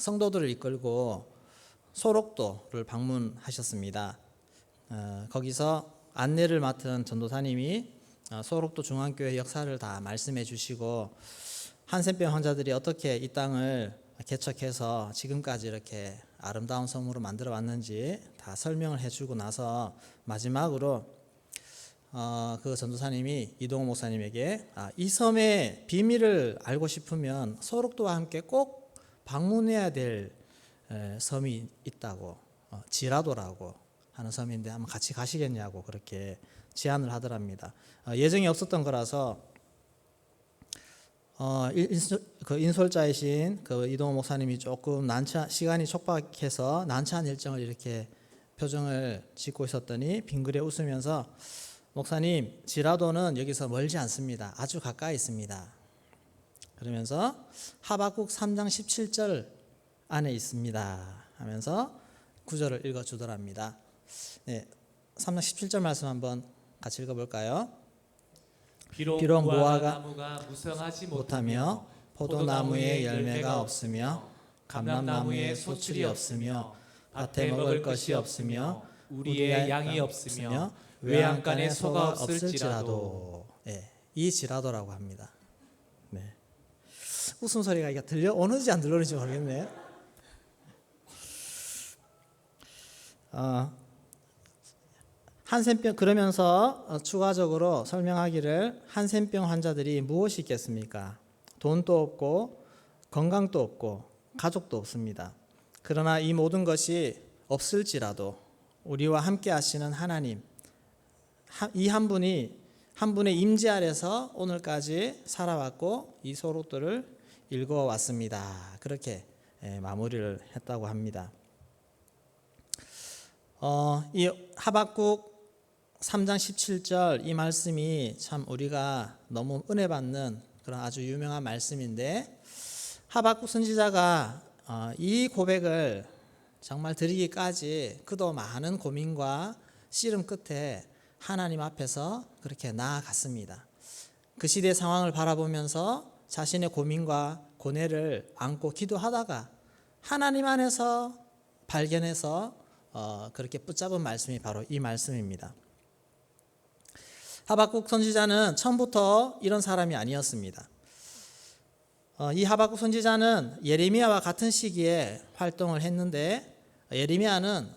성도들을 이끌고 소록도를 방문하셨습니다. 거기서 안내를 맡은 전도사님이 소록도 중앙교회 역사를 다 말씀해 주시고 한센병 환자들이 어떻게 이 땅을 개척해서 지금까지 이렇게 아름다운 섬으로 만들어 왔는지 다 설명을 해주고 나서 마지막으로 그 전도사님이 이동호 목사님에게 이 섬의 비밀을 알고 싶으면 소록도와 함께 꼭 방문해야 될 섬이 있다고, 지라도라고 하는 섬인데 한번 같이 가시겠냐고 그렇게 제안을 하더랍니다. 예정이 없었던 거라서 그 인솔자이신 그 이동호 목사님이 조금 시간이 촉박해서 난처한 일정을 이렇게 표정을 짓고 있었더니 빙그레 웃으면서 목사님, 지라도는 여기서 멀지 않습니다. 아주 가까이 있습니다. 그러면서 하박국 3장 17절 안에 있습니다 하면서 구절을 읽어주더랍니다. 네, 3장 17절 말씀 한번 같이 읽어볼까요? 비록 무화과 나무가 무성하지 못하며 포도나무에 열매가 없으며 감람나무에 소출이 없으며 밭에 먹을 것이 없으며 우리의 양이 없으며 외양간에 소가 없을지라도. 네, 이 지라도라고 합니다. 네. 웃음소리가 이게 들려오는지 안 들려오는지 모르겠네요. 한센병, 그러면서 추가적으로 설명하기를 한센병 환자들이 무엇이 있겠습니까? 돈도 없고 건강도 없고 가족도 없습니다. 그러나 이 모든 것이 없을지라도 우리와 함께 하시는 하나님, 이 한 분의 임재 아래서 오늘까지 살아왔고 이 소록도를 읽어왔습니다. 그렇게 마무리를 했다고 합니다. 이 하박국 3장 17절 이 말씀이 참 우리가 너무 은혜 받는 그런 아주 유명한 말씀인데, 하박국 선지자가 이 고백을 정말 드리기까지 그도 많은 고민과 씨름 끝에 하나님 앞에서 그렇게 나아갔습니다. 그 시대 상황을 바라보면서 자신의 고민과 고뇌를 안고 기도하다가 하나님 안에서 발견해서 그렇게 붙잡은 말씀이 바로 이 말씀입니다. 하박국 선지자는 처음부터 이런 사람이 아니었습니다. 이 하박국 선지자는 예레미야와 같은 시기에 활동을 했는데, 예레미야는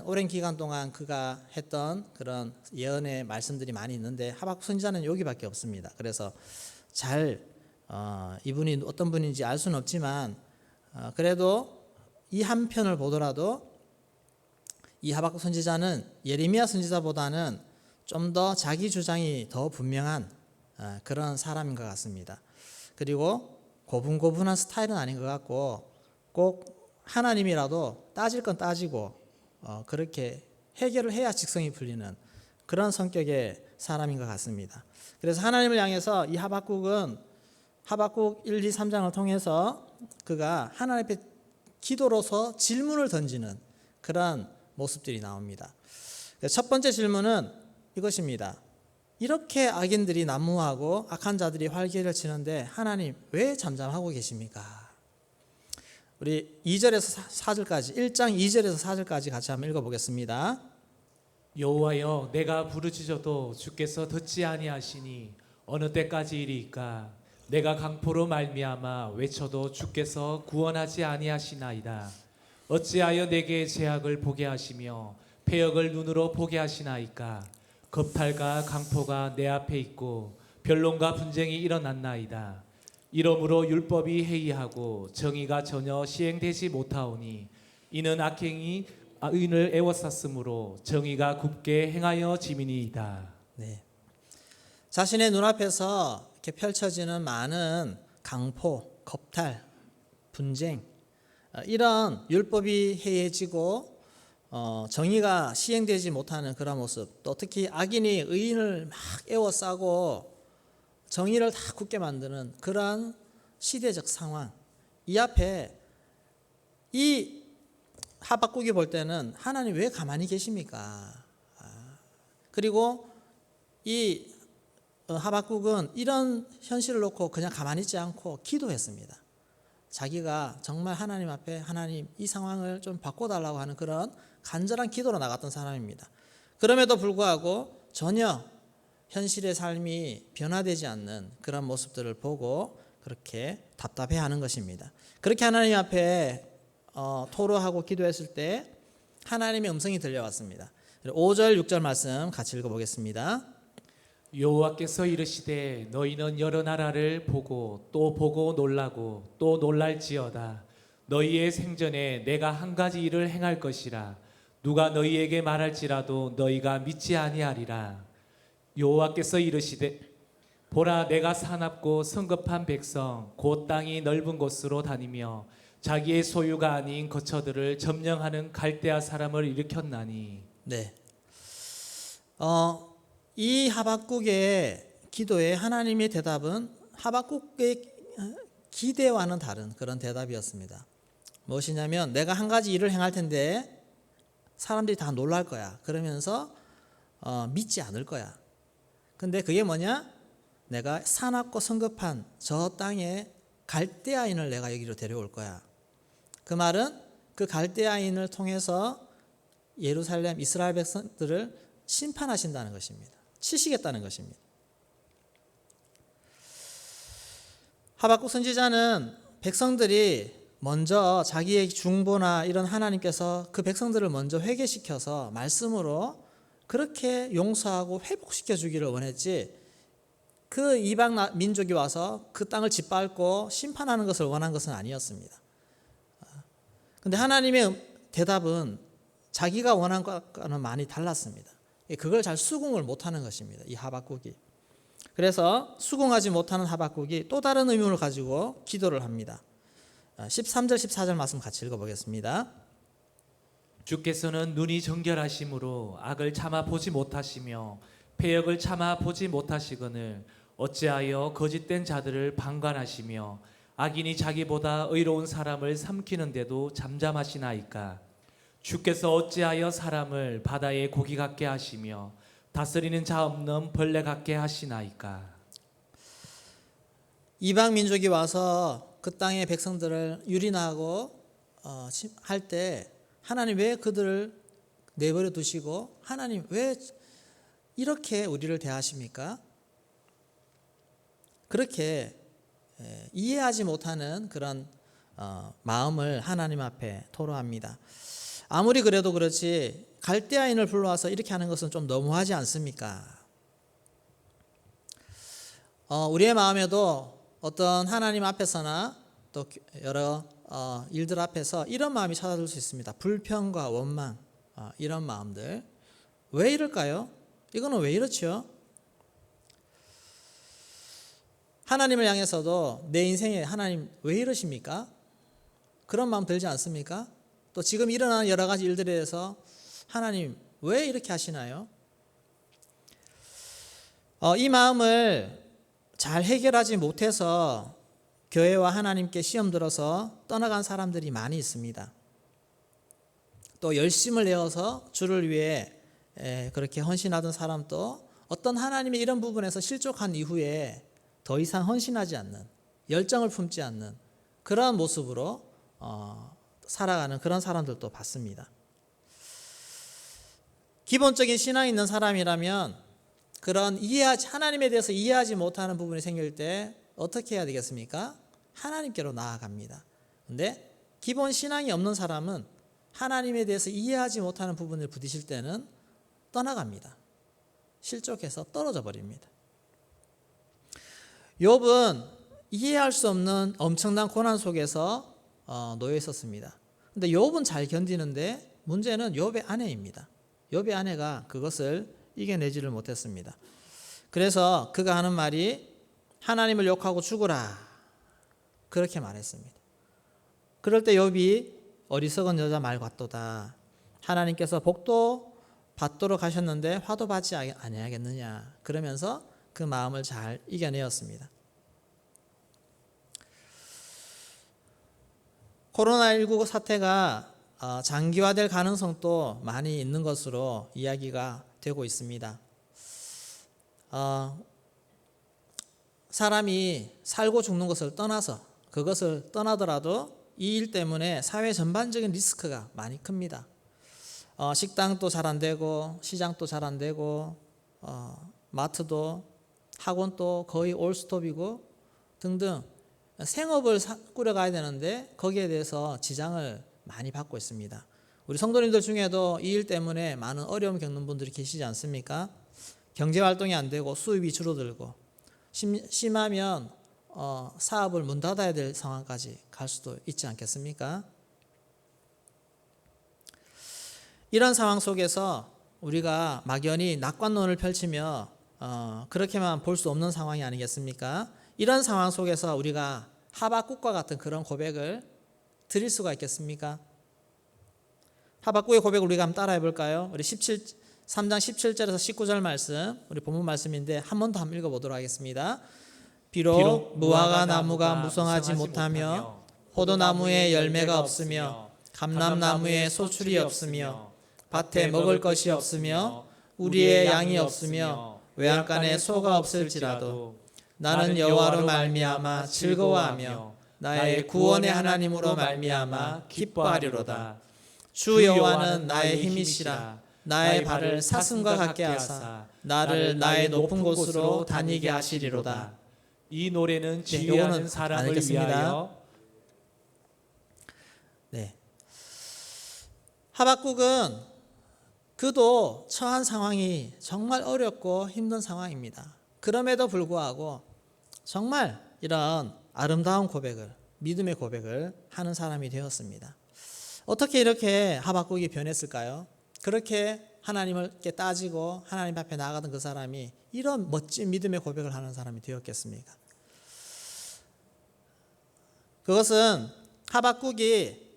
오랜 기간 동안 그가 했던 그런 예언의 말씀들이 많이 있는데 하박국 선지자는 여기밖에 없습니다. 그래서 이분이 어떤 분인지 알 수는 없지만 그래도 이 한 편을 보더라도 이 하박국 선지자는 예레미야 선지자보다는 좀 더 자기 주장이 더 분명한 그런 사람인 것 같습니다. 그리고 고분고분한 스타일은 아닌 것 같고, 꼭 하나님이라도 따질 건 따지고 그렇게 해결을 해야 직성이 풀리는 그런 성격의 사람인 것 같습니다. 그래서 하나님을 향해서 이 하박국은 하박국 1, 2, 3장을 통해서 그가 하나님 앞에 기도로서 질문을 던지는 그런 모습들이 나옵니다. 첫 번째 질문은 이것입니다. 이렇게 악인들이 난무하고 악한 자들이 활개를 치는데 하나님 왜 잠잠하고 계십니까? 우리 2절에서 4절까지 1장 2절에서 4절까지 같이 한번 읽어보겠습니다. 여호와여, 내가 부르짖어도 주께서 듣지 아니하시니 어느 때까지이리까? 내가 강포로 말미암아 외쳐도 주께서 구원하지 아니하시나이다. 어찌하여 내게 죄악을 보게 하시며 패역을 눈으로 보게 하시나이까? 겁탈과 강포가 내 앞에 있고 변론과 분쟁이 일어났나이다. 이러므로 율법이 해이하고 정의가 전혀 시행되지 못하오니 이는 악행이 의인을 애워쌌으므로 정의가 굽게 행하여 지민이이다. 네. 자신의 눈앞에서 이렇게 펼쳐지는 많은 강포, 겁탈, 분쟁, 이런 율법이 해이해지고 정의가 시행되지 못하는 그런 모습, 또 특히 악인이 의인을 막 애워싸고 정의를 다 굳게 만드는 그러한 시대적 상황, 이 앞에 이 하박국이 볼 때는 하나님 왜 가만히 계십니까? 그리고 이 하박국은 이런 현실을 놓고 그냥 가만히 있지 않고 기도했습니다. 자기가 정말 하나님 앞에 하나님 이 상황을 좀 바꿔달라고 하는 그런 간절한 기도로 나갔던 사람입니다. 그럼에도 불구하고 전혀 현실의 삶이 변화되지 않는 그런 모습들을 보고 그렇게 답답해하는 것입니다. 그렇게 하나님 앞에 토로하고 기도했을 때 하나님의 음성이 들려왔습니다. 5절 6절 말씀 같이 읽어보겠습니다. 여호와께서 이르시되 너희는 여러 나라를 보고 또 보고 놀라고 또 놀랄지어다. 너희의 생전에 내가 한 가지 일을 행할 것이라. 누가 너희에게 말할지라도 너희가 믿지 아니하리라. 여호와께서 이르시되 보라, 내가 사납고 성급한 백성 곧 땅이 넓은 곳으로 다니며 자기의 소유가 아닌 거처들을 점령하는 갈대아 사람을 일으켰나니. 네. 이 하박국의 기도에 하나님의 대답은 하박국의 기대와는 다른 그런 대답이었습니다. 무엇이냐면 내가 한 가지 일을 행할 텐데 사람들이 다 놀랄 거야. 그러면서 믿지 않을 거야. 근데 그게 뭐냐? 내가 사납고 성급한 저 땅에 갈대아인을 내가 여기로 데려올 거야. 그 말은 그 갈대아인을 통해서 예루살렘 이스라엘 백성들을 심판하신다는 것입니다. 치시겠다는 것입니다. 하박국 선지자는 백성들이 먼저 자기의 중보나 이런 하나님께서 그 백성들을 먼저 회개시켜서 말씀으로 그렇게 용서하고 회복시켜 주기를 원했지, 그 이방 민족이 와서 그 땅을 짓밟고 심판하는 것을 원한 것은 아니었습니다. 그런데 하나님의 대답은 자기가 원한 것과는 많이 달랐습니다. 그걸 잘 수긍을 못하는 것입니다, 이 하박국이. 그래서 수긍하지 못하는 하박국이 또 다른 의문을 가지고 기도를 합니다. 13절 14절 말씀 같이 읽어보겠습니다. 주께서는 눈이 정결하심으로 악을 참아 보지 못하시며 패역을 참아 보지 못하시거늘 어찌하여 거짓된 자들을 방관하시며 악인이 자기보다 의로운 사람을 삼키는데도 잠잠하시나이까. 주께서 어찌하여 사람을 바다의 고기 같게 하시며 다스리는 자 없는 벌레 같게 하시나이까. 이방 민족이 와서 그 땅의 백성들을 유린하고 할 때 하나님 왜 그들을 내버려 두시고 하나님 왜 이렇게 우리를 대하십니까? 그렇게 이해하지 못하는 그런 마음을 하나님 앞에 토로합니다. 아무리 그래도 그렇지 갈대아인을 불러와서 이렇게 하는 것은 좀 너무하지 않습니까? 우리의 마음에도 어떤 하나님 앞에서나 또 여러 일들 앞에서 이런 마음이 찾아들 수 있습니다. 불평과 원망, 이런 마음들. 왜 이럴까요? 이거는 왜 이렇죠? 하나님을 향해서도 내 인생에 하나님 왜 이러십니까? 그런 마음 들지 않습니까? 또 지금 일어나는 여러 가지 일들에 대해서 하나님 왜 이렇게 하시나요? 이 마음을 잘 해결하지 못해서 교회와 하나님께 시험 들어서 떠나간 사람들이 많이 있습니다. 또 열심을 내어서 주를 위해 그렇게 헌신하던 사람도 어떤 하나님의 이런 부분에서 실족한 이후에 더 이상 헌신하지 않는, 열정을 품지 않는 그러한 모습으로 살아가는 그런 사람들도 봤습니다. 기본적인 신앙이 있는 사람이라면 그런 하나님에 대해서 이해하지 못하는 부분이 생길 때 어떻게 해야 되겠습니까? 하나님께로 나아갑니다. 그런데 기본 신앙이 없는 사람은 하나님에 대해서 이해하지 못하는 부분을 부딪힐 때는 떠나갑니다. 실족해서 떨어져 버립니다. 욥은 이해할 수 없는 엄청난 고난 속에서 놓여 있었습니다. 그런데 욥은 잘 견디는데 문제는 욥의 아내입니다. 욥의 아내가 그것을 이겨내지를 못했습니다. 그래서 그가 하는 말이 하나님을 욕하고 죽으라, 그렇게 말했습니다. 그럴 때 욥이 어리석은 여자 말 같도다. 하나님께서 복도 받도록 하셨는데 화도 받지 아니하겠느냐. 그러면서 그 마음을 잘 이겨내었습니다. 코로나19 사태가 장기화될 가능성도 많이 있는 것으로 이야기가 되고 있습니다. 사람이 살고 죽는 것을 떠나서 그것을 떠나더라도 이 일 때문에 사회 전반적인 리스크가 많이 큽니다. 식당도 잘 안 되고 시장도 잘 안 되고 마트도 학원도 거의 올스톱이고 등등 생업을 꾸려가야 되는데 거기에 대해서 지장을 많이 받고 있습니다. 우리 성도님들 중에도 이 일 때문에 많은 어려움 겪는 분들이 계시지 않습니까? 경제활동이 안 되고 수입이 줄어들고 심하면 사업을 문 닫아야 될 상황까지 갈 수도 있지 않겠습니까? 이런 상황 속에서 우리가 막연히 낙관론을 펼치며 그렇게만 볼 수 없는 상황이 아니겠습니까? 이런 상황 속에서 우리가 하박국과 같은 그런 고백을 드릴 수가 있겠습니까? 하박국의 고백을 우리가 한번 따라해 볼까요? 우리 3장 17절에서 19절 말씀, 우리 본문 말씀인데 한 번 더 한번 읽어보도록 하겠습니다. 비록 무화과 나무가 무성하지 못하며 포도나무에 열매가 없으며 감람나무에 소출이 없으며 밭에 먹을 것이 없으며 우리의 양이 없으며 외양간에 소가 없을지라도 나는 여호와로 말미암아 즐거워하며 나의 구원의 하나님으로 말미암아 기뻐하리로다. 주 여호와는 나의 힘이시라. 나의 발을 사슴과 같게 하사 나를 나의 높은 곳으로 다니게 하시리로다. 이 노래는 요거는 지휘하는 안 사람을 읽겠습니다. 위하여. 네. 하박국은 그도 처한 상황이 정말 어렵고 힘든 상황입니다. 그럼에도 불구하고 정말 이런 아름다운 고백을, 믿음의 고백을 하는 사람이 되었습니다. 어떻게 이렇게 하박국이 변했을까요? 그렇게 하나님을 따지고 하나님 앞에 나아가던 그 사람이 이런 멋진 믿음의 고백을 하는 사람이 되었겠습니까? 그것은 하박국이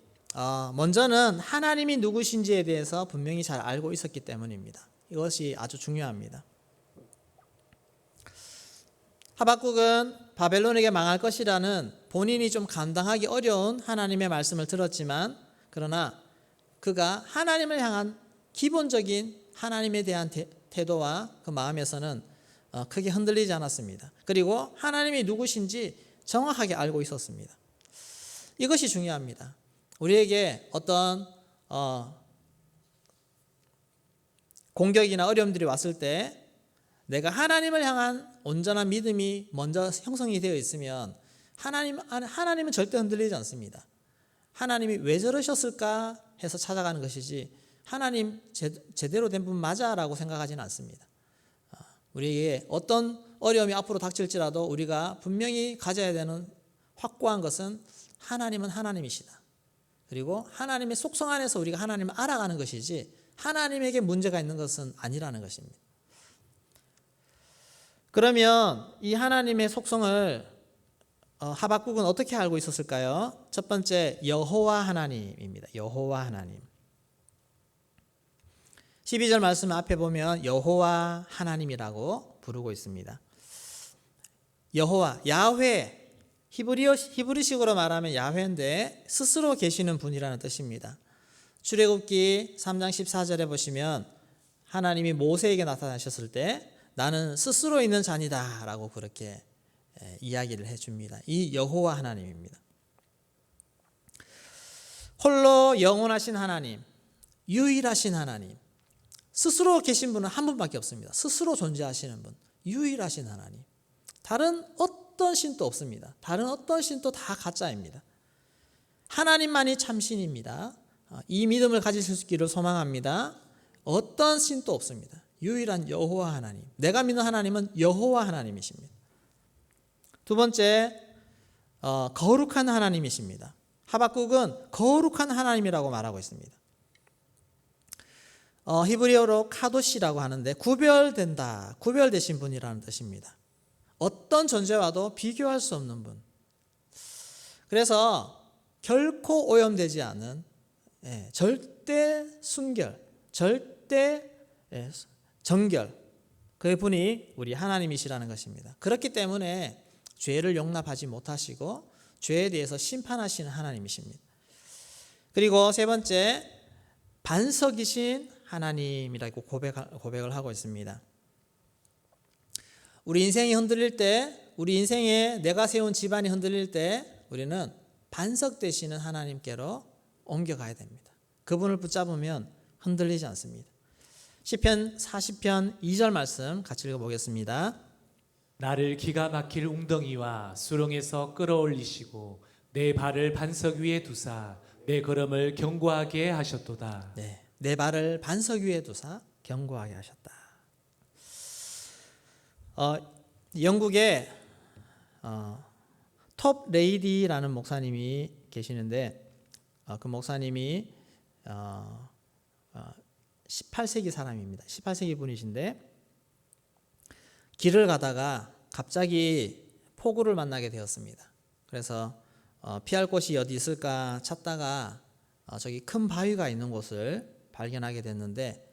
먼저는 하나님이 누구신지에 대해서 분명히 잘 알고 있었기 때문입니다. 이것이 아주 중요합니다. 하박국은 바벨론에게 망할 것이라는 본인이 좀 감당하기 어려운 하나님의 말씀을 들었지만, 그러나 그가 하나님을 향한 기본적인 하나님에 대한 태도와 그 마음에서는 크게 흔들리지 않았습니다. 그리고 하나님이 누구신지 정확하게 알고 있었습니다. 이것이 중요합니다. 우리에게 어떤 공격이나 어려움들이 왔을 때 내가 하나님을 향한 온전한 믿음이 먼저 형성이 되어 있으면 하나님은 절대 흔들리지 않습니다. 하나님이 왜 저러셨을까 해서 찾아가는 것이지 하나님 제대로 된 분 맞아라고 생각하지는 않습니다. 우리에게 어떤 어려움이 앞으로 닥칠지라도 우리가 분명히 가져야 되는 확고한 것은 하나님은 하나님이시다. 그리고 하나님의 속성 안에서 우리가 하나님을 알아가는 것이지 하나님에게 문제가 있는 것은 아니라는 것입니다. 그러면 이 하나님의 속성을 하박국은 어떻게 알고 있었을까요? 첫 번째, 여호와 하나님입니다. 여호와 하나님. 12절 말씀 앞에 보면 여호와 하나님이라고 부르고 있습니다. 여호와, 야훼, 히브리식으로 말하면 야훼인데 스스로 계시는 분이라는 뜻입니다. 출애굽기 3장 14절에 보시면 하나님이 모세에게 나타나셨을 때 나는 스스로 있는 자니다 라고 그렇게 이야기를 해줍니다. 이 여호와 하나님입니다. 홀로 영원하신 하나님, 유일하신 하나님, 스스로 계신 분은 한 분밖에 없습니다. 스스로 존재하시는 분, 유일하신 하나님. 다른 어떤 신도 없습니다. 다른 어떤 신도 다 가짜입니다. 하나님만이 참신입니다. 이 믿음을 가지실 수 있기를 소망합니다. 어떤 신도 없습니다. 유일한 여호와 하나님. 내가 믿는 하나님은 여호와 하나님이십니다. 두 번째, 거룩한 하나님이십니다. 하박국은 거룩한 하나님이라고 말하고 있습니다. 히브리어로 카도시라고 하는데 구별된다, 구별되신 분이라는 뜻입니다. 어떤 존재와도 비교할 수 없는 분. 그래서 결코 오염되지 않은 절대 순결, 절대 정결, 그 분이 우리 하나님이시라는 것입니다. 그렇기 때문에 죄를 용납하지 못하시고 죄에 대해서 심판하시는 하나님이십니다. 그리고 세 번째, 반석이신 하나님이라고 고백을 하고 있습니다. 우리 인생이 흔들릴 때, 우리 인생에 내가 세운 집안이 흔들릴 때 우리는 반석 되시는 하나님께로 옮겨가야 됩니다. 그분을 붙잡으면 흔들리지 않습니다. 시편 40편 2절 말씀 같이 읽어보겠습니다. 나를 기가 막힐 웅덩이와 수렁에서 끌어올리시고 내 발을 반석 위에 두사 내 걸음을 견고하게 하셨도다. 네, 내 발을 반석 위에 두사 견고하게 하셨다. 영국에 톱 레이디라는 목사님이 계시는데 그 목사님이 18세기 사람입니다. 18세기 분이신데 길을 가다가 갑자기 폭우를 만나게 되었습니다. 그래서 피할 곳이 어디 있을까 찾다가 저기 큰 바위가 있는 곳을 발견하게 됐는데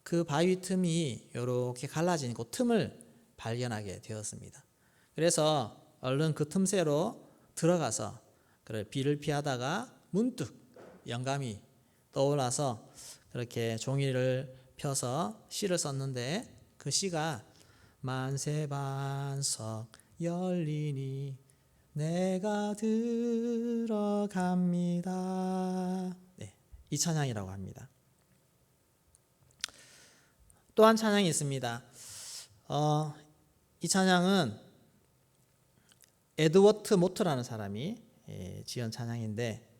그 바위 틈이 이렇게 갈라진 그 틈을 발견하게 되었습니다. 그래서 얼른 그 틈새로 들어가서 비를 피하다가 문득 영감이 떠올라서 그렇게 종이를 펴서 시를 썼는데 그 시가 만세 반석 열리니 내가 들어갑니다. 네, 이 찬양이라고 합니다. 또한 찬양이 있습니다. 이 찬양은 에드워트 모트라는 사람이 지은 찬양인데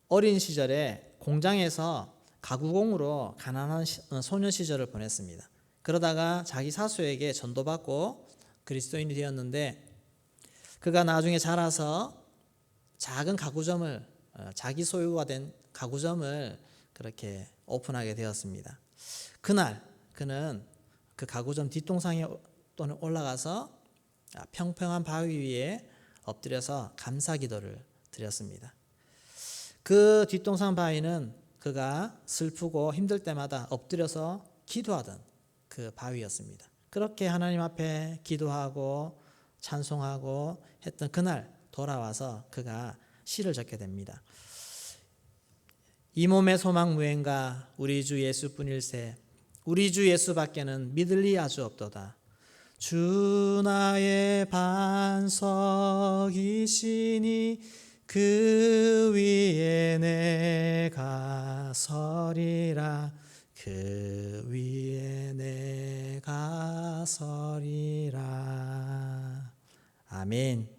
어린 시절에 공장에서 가구공으로 가난한 소년 시절을 보냈습니다. 그러다가 자기 사수에게 전도받고 그리스도인이 되었는데 그가 나중에 자라서 작은 가구점을 자기 소유가 된 가구점을 그렇게 오픈하게 되었습니다. 그날 그는 그 가구점 뒷동상에 또는 올라가서 평평한 바위 위에 엎드려서 감사 기도를 드렸습니다. 그 뒷동산 바위는 그가 슬프고 힘들 때마다 엎드려서 기도하던 그 바위였습니다. 그렇게 하나님 앞에 기도하고 찬송하고 했던 그날 돌아와서 그가 시를 적게 됩니다. 이 몸의 소망 무행가 우리 주 예수뿐일세 우리 주 예수밖에는 믿을 리 아주 없도다. 주 나의 반석이시니 그 위에 내가 서리라 그 위에 내가 서리라. 아멘.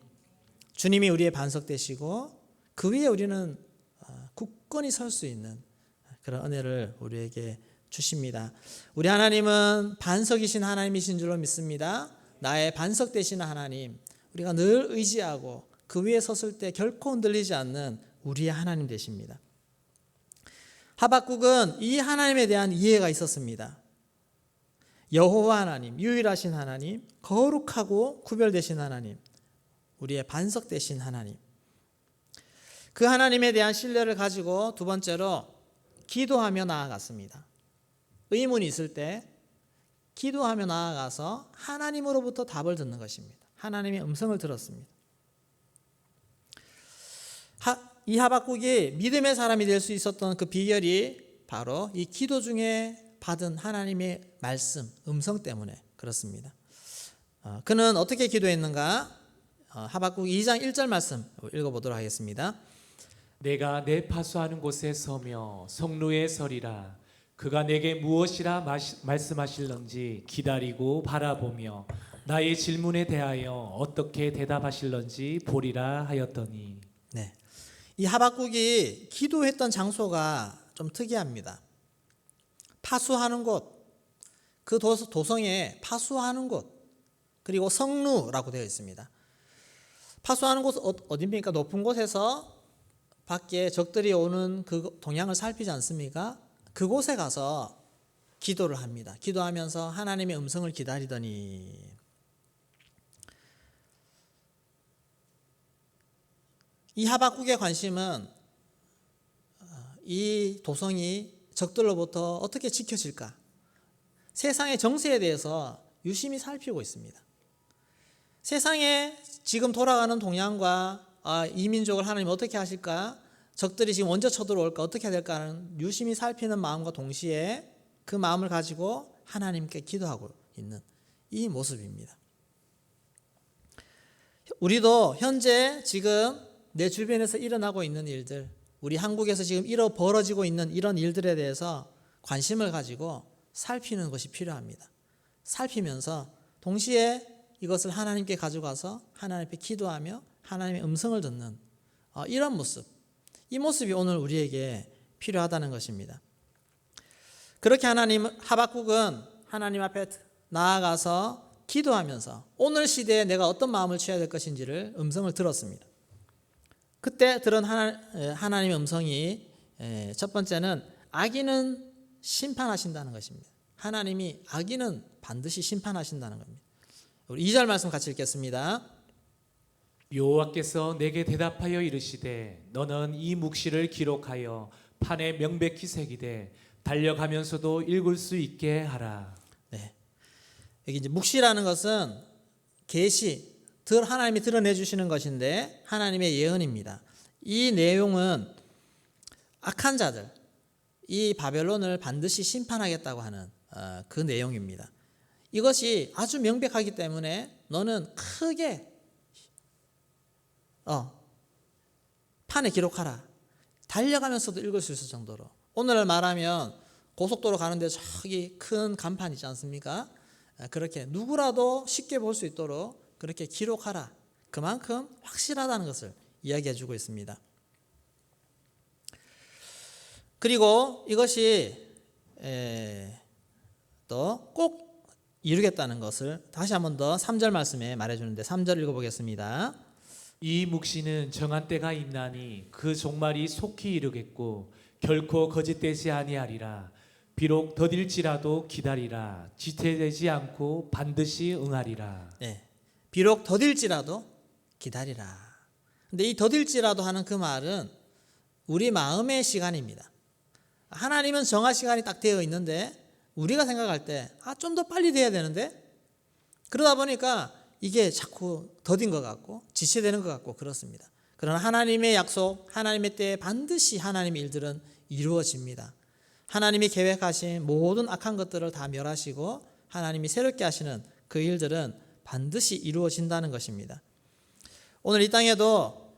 주님이 우리의 반석 되시고 그 위에 우리는 굳건히 설 수 있는 그런 은혜를 우리에게 주십니다. 우리 하나님은 반석이신 하나님이신 줄로 믿습니다. 나의 반석 되시는 하나님, 우리가 늘 의지하고 그 위에 섰을 때 결코 흔들리지 않는 우리의 하나님 되십니다. 하박국은 이 하나님에 대한 이해가 있었습니다. 여호와 하나님, 유일하신 하나님, 거룩하고 구별되신 하나님, 우리의 반석 되신 하나님. 그 하나님에 대한 신뢰를 가지고 두 번째로 기도하며 나아갔습니다. 의문이 있을 때 기도하며 나아가서 하나님으로부터 답을 듣는 것입니다. 하나님의 음성을 들었습니다. 이 하박국이 믿음의 사람이 될 수 있었던 그 비결이 바로 이 기도 중에 받은 하나님의 말씀, 음성 때문에 그렇습니다. 그는 어떻게 기도했는가? 하박국 2장 1절 말씀 읽어보도록 하겠습니다. 내가 내 파수하는 곳에 서며 성루에 서리라. 그가 내게 무엇이라 말씀하실런지 기다리고 바라보며 나의 질문에 대하여 어떻게 대답하실런지 보리라 하였더니. 네, 이 하박국이 기도했던 장소가 좀 특이합니다. 파수하는 곳, 그 도성에 파수하는 곳, 그리고 성루라고 되어 있습니다. 파수하는 곳 어디입니까? 높은 곳에서 밖에 적들이 오는 그 동향을 살피지 않습니까? 그곳에 가서 기도를 합니다. 기도하면서 하나님의 음성을 기다리더니 이 하박국의 관심은 이 도성이 적들로부터 어떻게 지켜질까? 세상의 정세에 대해서 유심히 살피고 있습니다. 세상에 지금 돌아가는 동향과 이 민족을 하나님 어떻게 하실까? 적들이 지금 언제 쳐들어올까? 어떻게 해야 될까? 하는 유심히 살피는 마음과 동시에 그 마음을 가지고 하나님께 기도하고 있는 이 모습입니다. 우리도 현재 지금 내 주변에서 일어나고 있는 일들, 우리 한국에서 지금 벌어지고 있는 이런 일들에 대해서 관심을 가지고 살피는 것이 필요합니다. 살피면서 동시에 이것을 하나님께 가져가서 하나님 앞에 기도하며 하나님의 음성을 듣는 이런 모습, 이 모습이 오늘 우리에게 필요하다는 것입니다. 그렇게 하박국은 하나님 앞에 나아가서 기도하면서 오늘 시대에 내가 어떤 마음을 취해야 될 것인지를 음성을 들었습니다. 그때 들은 하나님의 음성이 첫 번째는 악인은 심판하신다는 것입니다. 하나님이 악인은 반드시 심판하신다는 겁니다. 우리 2절 말씀 같이 읽겠습니다. 여호와께서 내게 대답하여 이르시되 너는 이 묵시를 기록하여 판에 명백히 새기되 달려가면서도 읽을 수 있게 하라. 네. 여기 이제 묵시라는 것은 계시, 하나님이 드러내 주시는 것인데 하나님의 예언입니다. 이 내용은 악한 자들, 이 바벨론을 반드시 심판하겠다고 하는 그 내용입니다. 이것이 아주 명백하기 때문에 너는 크게 판에 기록하라. 달려가면서도 읽을 수 있을 정도로. 오늘 말하면 고속도로 가는데 저기 큰 간판 있지 않습니까? 그렇게 누구라도 쉽게 볼 수 있도록 그렇게 기록하라. 그만큼 확실하다는 것을 이야기해 주고 있습니다. 그리고 이것이 또 꼭 이루겠다는 것을 다시 한번 더 3절 말씀에 말해주는데 3절 읽어보겠습니다. 이 묵시는 정한 때가 있나니 그 종말이 속히 이르겠고 결코 거짓되지 아니하리라. 비록 더딜지라도 기다리라. 지체되지 않고 반드시 응하리라. 네, 비록 더딜지라도 기다리라. 근데 이 더딜지라도 하는 그 말은 우리 마음의 시간입니다. 하나님은 정한 시간이 딱 되어 있는데 우리가 생각할 때 좀 더 빨리 돼야 되는데 그러다 보니까 이게 자꾸 더딘 것 같고 지체되는 것 같고 그렇습니다. 그러나 하나님의 약속, 하나님의 때에 반드시 하나님의 일들은 이루어집니다. 하나님이 계획하신 모든 악한 것들을 다 멸하시고 하나님이 새롭게 하시는 그 일들은 반드시 이루어진다는 것입니다. 오늘 이 땅에도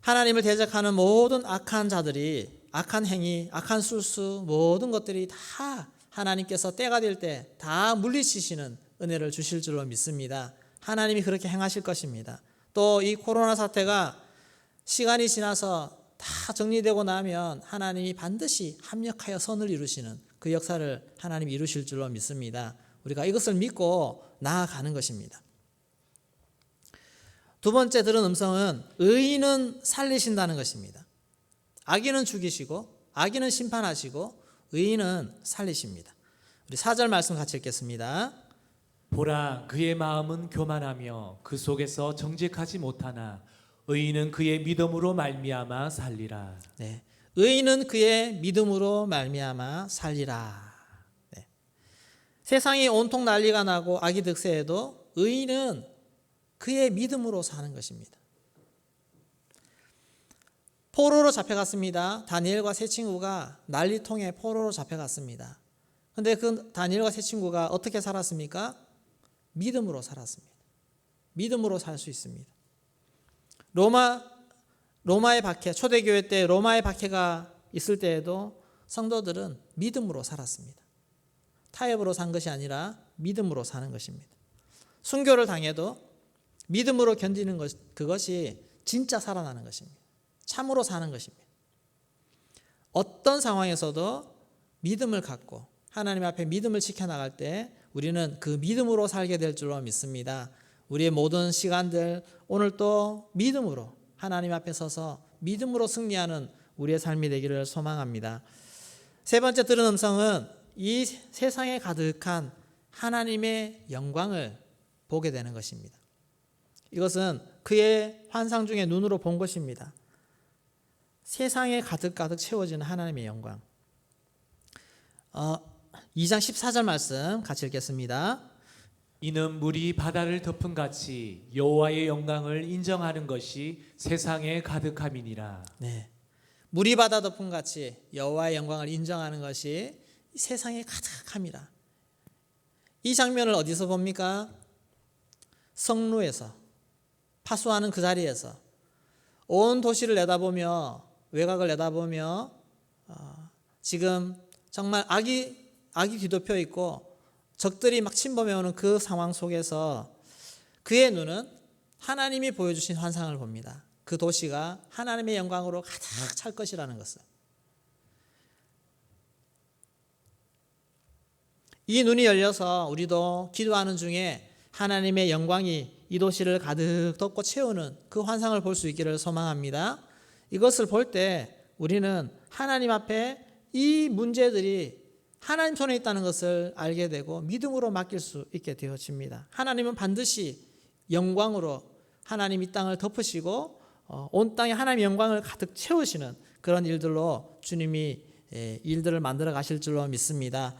하나님을 대적하는 모든 악한 자들이 악한 행위, 악한 술수 모든 것들이 다 하나님께서 때가 될 때 다 물리치시는 은혜를 주실 줄로 믿습니다. 하나님이 그렇게 행하실 것입니다. 또 이 코로나 사태가 시간이 지나서 다 정리되고 나면 하나님이 반드시 합력하여 선을 이루시는 그 역사를 하나님이 이루실 줄로 믿습니다. 우리가 이것을 믿고 나아가는 것입니다. 두 번째 들은 음성은 의인은 살리신다는 것입니다. 악인은 죽이시고 악인은 심판하시고 의인은 살리십니다. 우리 4절 말씀 같이 읽겠습니다. 보라 그의 마음은 교만하며 그 속에서 정직하지 못하나 의인은 그의 믿음으로 말미암아 살리라. 네, 의인은 그의 믿음으로 말미암아 살리라. 네. 세상이 온통 난리가 나고 악이 득세해도 의인은 그의 믿음으로 사는 것입니다. 포로로 잡혀갔습니다. 다니엘과 세 친구가 난리통에 포로로 잡혀갔습니다. 그런데 그 다니엘과 세 친구가 어떻게 살았습니까? 믿음으로 살았습니다. 믿음으로 살 수 있습니다. 로마의 박해, 초대교회 때 로마의 박해가 있을 때에도 성도들은 믿음으로 살았습니다. 타협으로 산 것이 아니라 믿음으로 사는 것입니다. 순교를 당해도 믿음으로 견디는 것, 그것이 진짜 살아나는 것입니다. 참으로 사는 것입니다. 어떤 상황에서도 믿음을 갖고 하나님 앞에 믿음을 지켜나갈 때 우리는 그 믿음으로 살게 될 줄로 믿습니다. 우리의 모든 시간들 오늘 또 믿음으로 하나님 앞에 서서 믿음으로 승리하는 우리의 삶이 되기를 소망합니다. 세 번째 들은 음성은 이 세상에 가득한 하나님의 영광을 보게 되는 것입니다. 이것은 그의 환상 중에 눈으로 본 것입니다. 세상에 가득 채워지는 하나님의 영광. 2장 14절 말씀 같이 읽겠습니다. 이는 물이 바다를 덮은 같이 여호와의 영광을 인정하는 것이 세상에 가득함이니라. 네, 물이 바다 덮은 같이 여호와의 영광을 인정하는 것이 세상에 가득함이라. 이 장면을 어디서 봅니까? 성루에서, 파수하는 그 자리에서 온 도시를 내다보며 외곽을 내다보며 지금 정말 악이 뒤덮여 있고 적들이 막 침범해 오는 그 상황 속에서 그의 눈은 하나님이 보여주신 환상을 봅니다. 그 도시가 하나님의 영광으로 가득 찰 것이라는 것을. 이 눈이 열려서 우리도 기도하는 중에 하나님의 영광이 이 도시를 가득 덮고 채우는 그 환상을 볼 수 있기를 소망합니다. 이것을 볼 때 우리는 하나님 앞에 이 문제들이 하나님 손에 있다는 것을 알게 되고 믿음으로 맡길 수 있게 되어집니다. 하나님은 반드시 영광으로 하나님 이 땅을 덮으시고 온 땅에 하나님의 영광을 가득 채우시는 그런 일들로 주님이 일들을 만들어 가실 줄로 믿습니다.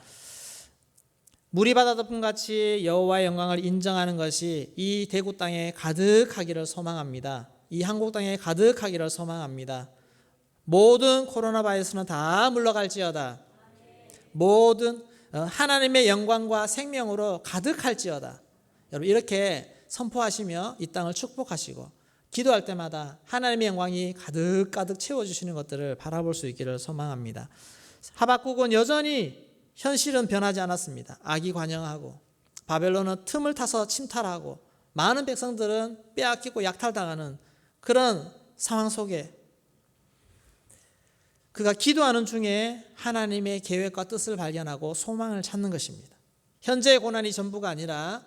물이 바다 덮음같이 여호와의 영광을 인정하는 것이 이 대구 땅에 가득하기를 소망합니다. 이 한국 땅에 가득하기를 소망합니다. 모든 코로나 바이러스는 다 물러갈지어다. 모든 하나님의 영광과 생명으로 가득할지어다. 여러분 이렇게 선포하시며 이 땅을 축복하시고 기도할 때마다 하나님의 영광이 가득 채워주시는 것들을 바라볼 수 있기를 소망합니다. 하박국은 여전히 현실은 변하지 않았습니다. 악이 관영하고 바벨론은 틈을 타서 침탈하고 많은 백성들은 빼앗기고 약탈당하는 그런 상황 속에 그가 기도하는 중에 하나님의 계획과 뜻을 발견하고 소망을 찾는 것입니다. 현재의 고난이 전부가 아니라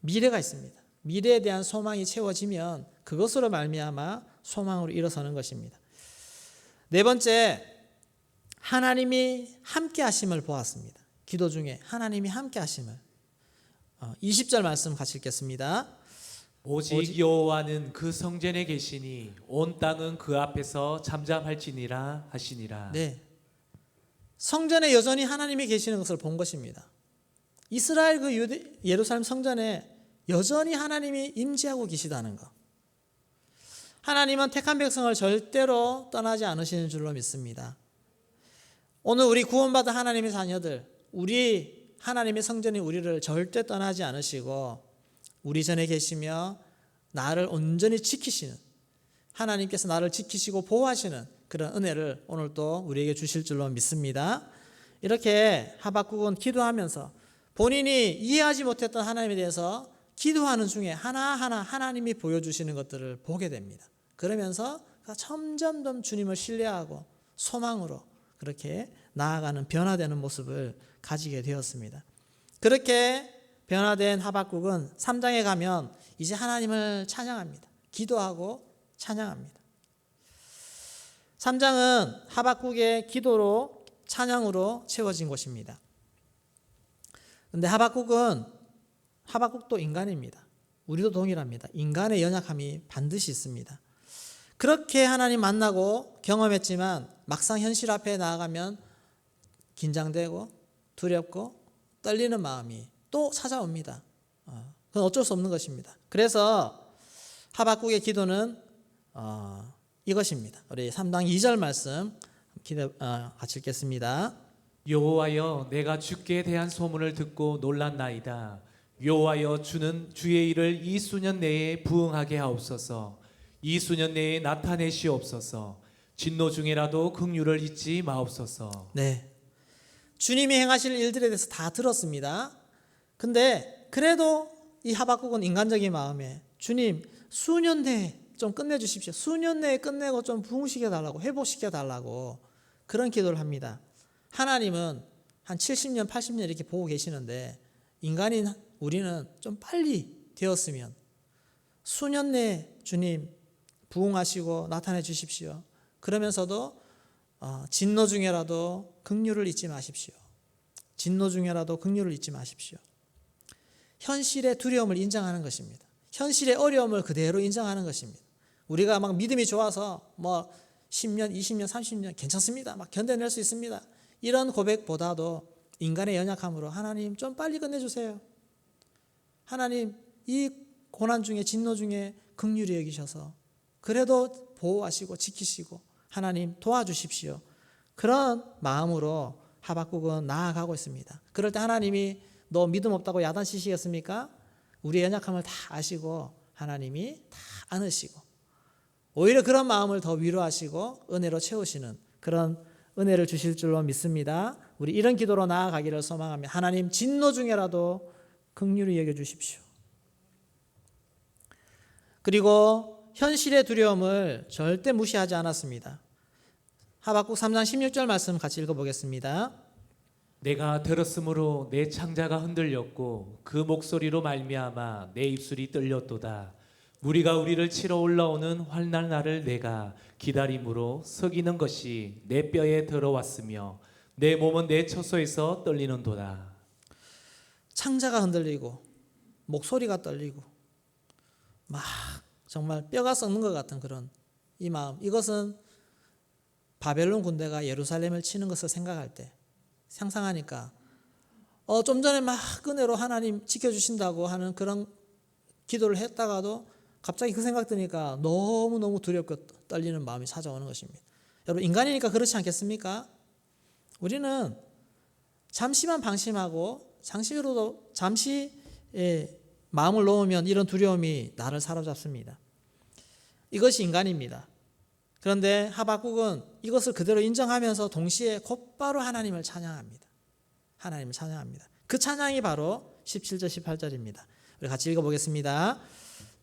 미래가 있습니다. 미래에 대한 소망이 채워지면 그것으로 말미암아 소망으로 일어서는 것입니다. 네 번째, 하나님이 함께 하심을 보았습니다. 기도 중에 하나님이 함께 하심을. 20절 말씀 같이 읽겠습니다. 오직 여호와는 그 성전에 계시니 온 땅은 그 앞에서 잠잠할지니라 하시니라. 네, 성전에 여전히 하나님이 계시는 것을 본 것입니다. 이스라엘 예루살렘 성전에 여전히 하나님이 임재하고 계시다는 것. 하나님은 택한 백성을 절대로 떠나지 않으시는 줄로 믿습니다. 오늘 우리 구원받은 하나님의 자녀들, 우리 하나님의 성전이 우리를 절대 떠나지 않으시고 우리 전에 계시며 나를 온전히 지키시는, 하나님께서 나를 지키시고 보호하시는 그런 은혜를 오늘 또 우리에게 주실 줄로 믿습니다. 이렇게 하박국은 기도하면서 본인이 이해하지 못했던 하나님에 대해서 기도하는 중에 하나하나 하나님이 보여주시는 것들을 보게 됩니다. 그러면서 점점 주님을 신뢰하고 소망으로 그렇게 나아가는 변화되는 모습을 가지게 되었습니다. 그렇게 변화된 하박국은 3장에 가면 이제 하나님을 찬양합니다. 기도하고 찬양합니다. 3장은 하박국의 기도로 찬양으로 채워진 곳입니다. 그런데 하박국도 인간입니다. 우리도 동일합니다. 인간의 연약함이 반드시 있습니다. 그렇게 하나님 만나고 경험했지만 막상 현실 앞에 나아가면 긴장되고 두렵고 떨리는 마음이 또 찾아옵니다. 그건 어쩔 수 없는 것입니다. 그래서 하박국의 기도는 이것입니다. 우리 3장 2절 말씀 같이 읽겠습니다. 여호와여, 내가 주께 대한 소문을 듣고 놀랐나이다. 여호와여, 주는 주의 일을 이 수년 내에 부응하게 하옵소서. 이 수년 내에 나타내시옵소서. 진노 중에라도 긍휼을 잊지 마옵소서. 네, 주님이 행하실 일들에 대해서 다 들었습니다. 근데 그래도 이 하박국은 인간적인 마음에 주님 수년 내에 좀 끝내주십시오. 수년 내에 끝내고 좀 부흥시켜달라고, 회복시켜달라고 그런 기도를 합니다. 하나님은 한 70년 80년 이렇게 보고 계시는데 인간인 우리는 좀 빨리 되었으면 수년 내에 주님 부흥하시고 나타내 주십시오. 그러면서도 진노 중에라도 긍휼을 잊지 마십시오. 진노 중에라도 긍휼을 잊지 마십시오. 현실의 두려움을 인정하는 것입니다. 현실의 어려움을 그대로 인정하는 것입니다. 우리가 막 믿음이 좋아서 10년, 20년, 30년 괜찮습니다. 막 견뎌낼 수 있습니다. 이런 고백보다도 인간의 연약함으로 하나님 좀 빨리 끝내주세요. 하나님 이 고난 중에 진노 중에 긍휼히 여기셔서 그래도 보호하시고 지키시고 하나님 도와주십시오. 그런 마음으로 하박국은 나아가고 있습니다. 그럴 때 하나님이 너 믿음 없다고 야단치시겠습니까? 우리의 연약함을 다 아시고 하나님이 다 안으시고 오히려 그런 마음을 더 위로하시고 은혜로 채우시는 그런 은혜를 주실 줄로 믿습니다. 우리 이런 기도로 나아가기를 소망합니다. 하나님, 진노 중에라도 긍휼히 여겨주십시오. 그리고 현실의 두려움을 절대 무시하지 않았습니다. 하박국 3장 16절 말씀 같이 읽어보겠습니다. 내가 들었으므로 내 창자가 흔들렸고 그 목소리로 말미암아 내 입술이 떨렸도다. 무리가 우리를 치러 올라오는 환난 날을 내가 기다림으로 석이는 것이 내 뼈에 들어왔으며 내 몸은 내 처소에서 떨리는도다. 창자가 흔들리고 목소리가 떨리고 막 정말 뼈가 썩는 것 같은 그런 이 마음, 이것은 바벨론 군대가 예루살렘을 치는 것을 생각할 때, 상상하니까 좀 전에 막 은혜로 하나님 지켜주신다고 하는 그런 기도를 했다가도 갑자기 그 생각 드니까 너무너무 두렵고 떨리는 마음이 찾아오는 것입니다. 여러분, 인간이니까 그렇지 않겠습니까? 우리는 잠시만 방심하고 잠시 마음을 놓으면 이런 두려움이 나를 사로잡습니다. 이것이 인간입니다. 그런데 하박국은 이것을 그대로 인정하면서 동시에 곧바로 하나님을 찬양합니다. 하나님을 찬양합니다. 그 찬양이 바로 17절 18절입니다. 우리 같이 읽어보겠습니다.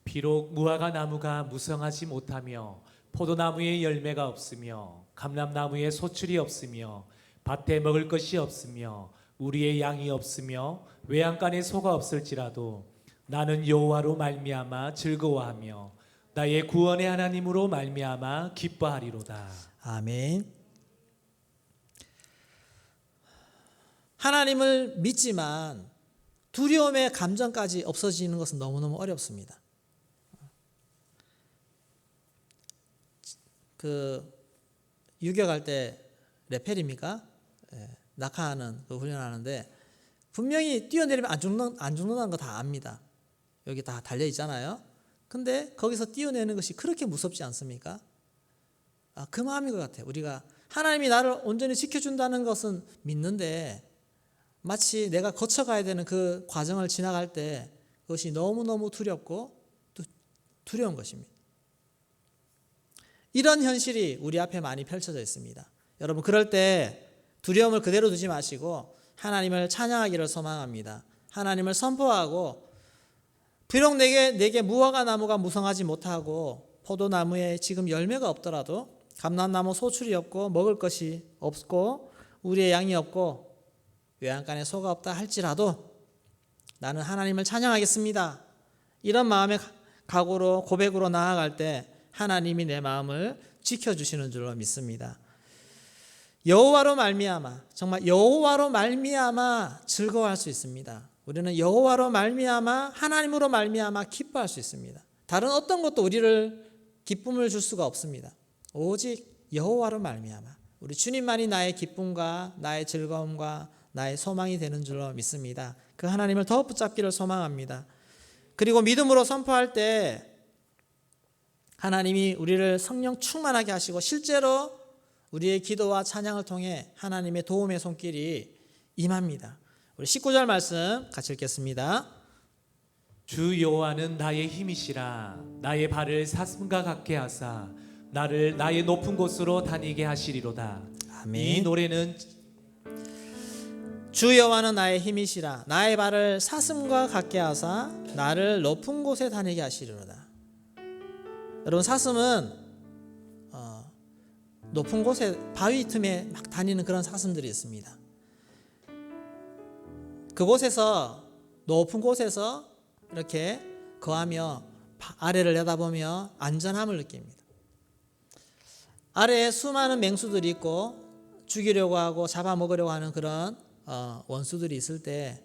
비록 무화과 나무가 무성하지 못하며 포도나무에 열매가 없으며 감람나무에 소출이 없으며 밭에 먹을 것이 없으며 우리의 양이 없으며 외양간에 소가 없을지라도 나는 여호와로 말미암아 즐거워하며 나의 구원의 하나님으로 말미암아 기뻐하리로다. 아멘. 하나님을 믿지만 두려움의 감정까지 없어지는 것은 너무너무 어렵습니다. 유격할 때 레펠입니까? 낙하하는 그 훈련하는데 분명히 뛰어내리면 안 죽는다는 거 다 압니다. 여기 다 달려 있잖아요. 근데 거기서 뛰어내는 것이 그렇게 무섭지 않습니까? 그 마음인 것 같아요. 우리가 하나님이 나를 온전히 지켜준다는 것은 믿는데 마치 내가 거쳐가야 되는 그 과정을 지나갈 때 그것이 너무너무 두렵고 두려운 것입니다. 이런 현실이 우리 앞에 많이 펼쳐져 있습니다. 여러분, 그럴 때 두려움을 그대로 두지 마시고 하나님을 찬양하기를 소망합니다. 하나님을 선포하고 비록 내게 무화과 나무가 무성하지 못하고 포도나무에 지금 열매가 없더라도 감람나무 소출이 없고 먹을 것이 없고 우리의 양이 없고 외양간에 소가 없다 할지라도 나는 하나님을 찬양하겠습니다. 이런 마음의 각오로 고백으로 나아갈 때 하나님이 내 마음을 지켜주시는 줄로 믿습니다. 여호와로 말미암아, 정말 여호와로 말미암아 즐거워할 수 있습니다. 우리는 여호와로 말미암아 하나님으로 말미암아 기뻐할 수 있습니다. 다른 어떤 것도 우리를 기쁨을 줄 수가 없습니다. 오직 여호와로 말미암아 우리 주님만이 나의 기쁨과 나의 즐거움과 나의 소망이 되는 줄로 믿습니다. 그 하나님을 더 붙잡기를 소망합니다. 그리고 믿음으로 선포할 때 하나님이 우리를 성령 충만하게 하시고 실제로 우리의 기도와 찬양을 통해 하나님의 도움의 손길이 임합니다. 우리 19절 말씀 같이 읽겠습니다. 주 여호와는 나의 힘이시라. 나의 발을 사슴과 같게 하사 나를 나의 높은 곳으로 다니게 하시리로다. 아멘. 이 노래는 주 여호와는 나의 힘이시라. 나의 발을 사슴과 같게 하사 나를 높은 곳에 다니게 하시리로다. 여러분, 사슴은 높은 곳에 바위 틈에 막 다니는 그런 사슴들이 있습니다. 그곳에서 높은 곳에서 이렇게 거하며 아래를 내다보며 안전함을 느낍니다. 아래에 수많은 맹수들이 있고 죽이려고 하고 잡아먹으려고 하는 그런 원수들이 있을 때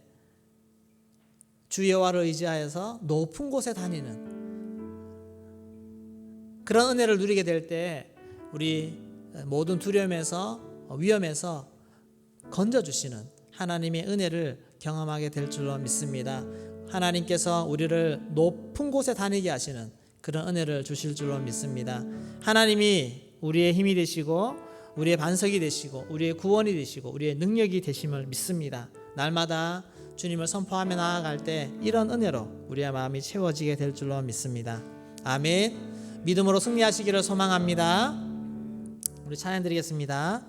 주 여호와를 의지하여서 높은 곳에 다니는 그런 은혜를 누리게 될 때 우리 모든 두려움에서 위험에서 건져주시는 하나님의 은혜를 경험하게 될 줄로 믿습니다. 하나님께서 우리를 높은 곳에 다니게 하시는 그런 은혜를 주실 줄로 믿습니다. 하나님이 우리의 힘이 되시고 우리의 반석이 되시고 우리의 구원이 되시고 우리의 능력이 되심을 믿습니다. 날마다 주님을 선포하며 나아갈 때 이런 은혜로 우리의 마음이 채워지게 될 줄로 믿습니다. 아멘. 믿음으로 승리하시기를 소망합니다. 우리 찬양 드리겠습니다.